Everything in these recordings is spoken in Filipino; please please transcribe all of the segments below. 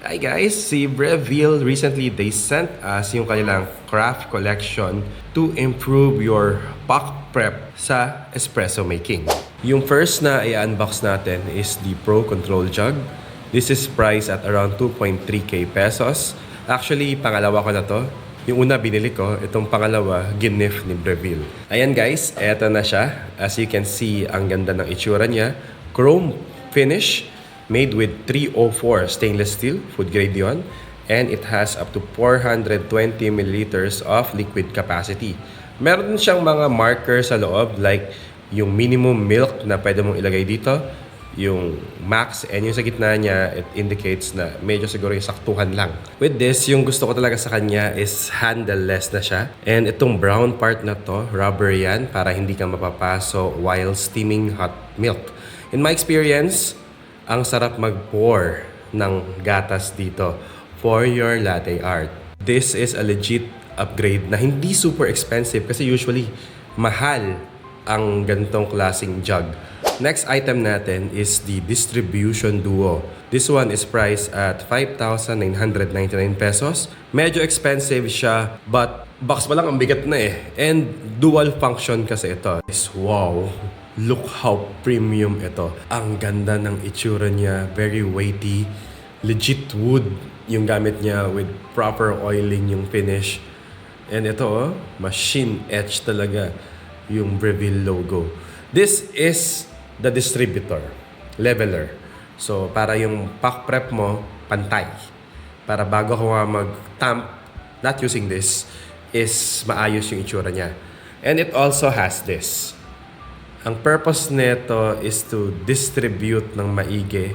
Hi guys, si Breville recently they sent us yung kanilang craft collection to improve your pack prep sa espresso making. Yung first na i-unbox natin is the Pro Control Jug. This is priced at around 2.3k pesos. Actually, pangalawa ko na to. Yung una binili ko, itong pangalawa, gift ni Breville. Ayan guys, eto na siya. As you can see, ang ganda ng itsura niya. Chrome finish. Made with 304 stainless steel, food grade yon, and it has up to 420 milliliters of liquid capacity. Meron din siyang mga marker sa loob like yung minimum milk na pwede mong ilagay dito, yung max, and yung sa gitna niya, it indicates na medyo siguro yung saktuhan lang. With this, yung gusto ko talaga sa kanya is handleless na siya. And itong brown part na to, rubber yan para hindi ka mapapaso while steaming hot milk. In my experience, ang sarap mag-pour ng gatas dito for your latte art. This is a legit upgrade na hindi super expensive kasi usually mahal ang ganitong klaseng jug. Next item natin is the Distribution Duo. This one is priced at 5,999 pesos. Medyo expensive siya, but box pa lang ang bigat na eh. And dual function kasi ito. Wow! Look how premium ito. Ang ganda ng itsura niya. Very weighty. Legit wood yung gamit niya with proper oiling yung finish. And ito, machine etched talaga yung Breville logo. This is the distributor, leveler. So, para yung pack prep mo, pantay. Para bago ko mag-tamp, not using this, is maayos yung itsura niya. And it also has this. Ang purpose nito is to distribute ng maigi.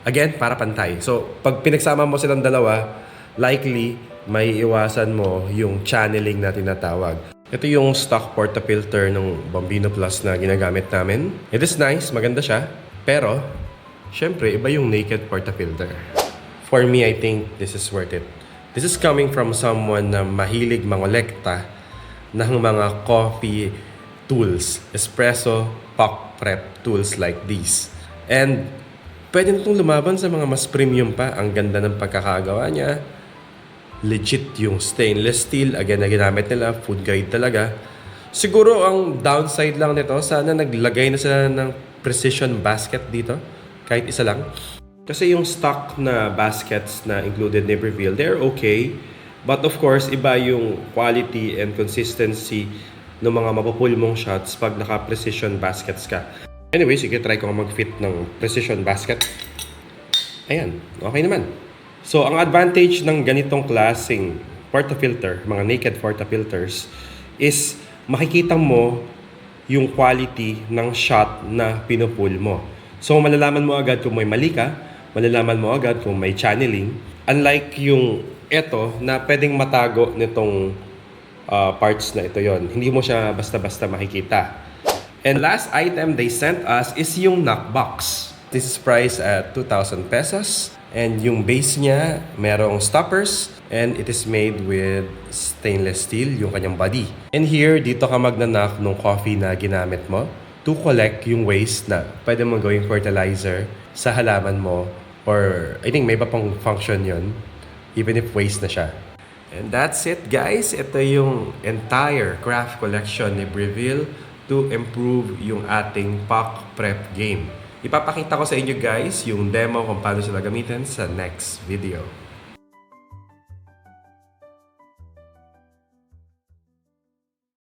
Again, para pantay. So, pag pinagsama mo silang dalawa, likely, may iwasan mo yung channeling na tinatawag. Ito yung stock portafilter ng Bambino Plus na ginagamit namin. It is nice, maganda siya. Pero, syempre, iba yung naked portafilter. For me, I think this is worth it. This is coming from someone na mahilig mangolekta ng mga coffee tools, espresso, pack prep tools like these. And pwede na itong lumaban sa mga mas premium pa. Ang ganda ng pagkakagawa niya. Legit yung stainless steel. Again, na ginamit nila. Food grade talaga. Siguro ang downside lang nito, sana naglagay na sila ng precision basket dito. Kahit isa lang. Kasi yung stock na baskets na included ni Breville, they're okay. But of course, iba yung quality and consistency ng mga mapupul mong shots pag naka-precision baskets ka. Anyway, sige, try ko mag-fit ng precision basket. Ayan, okay naman. So, ang advantage ng ganitong klaseng portafilter, mga naked portafilters, is makikita mo yung quality ng shot na pinupul mo. So, malalaman mo agad kung may mali ka, malalaman mo agad kung may channeling. Unlike yung eto na pwedeng matago nitong parts na ito yon. Hindi mo siya basta-basta makikita. And last item they sent us is yung knockbox. This is priced at 2,000 pesos. And yung base niya, merong stoppers. And it is made with stainless steel, yung kanyang body. And here, dito ka magnanak ng coffee na ginamit mo to collect yung waste na pwede mo gawing fertilizer sa halaman mo. Or I think may iba pang function yon, even if waste na siya. And that's it guys. Ito yung entire craft collection ni Breville to improve yung ating pack prep game. Ipapakita ko sa inyo guys yung demo kung paano sila gamitin sa next video.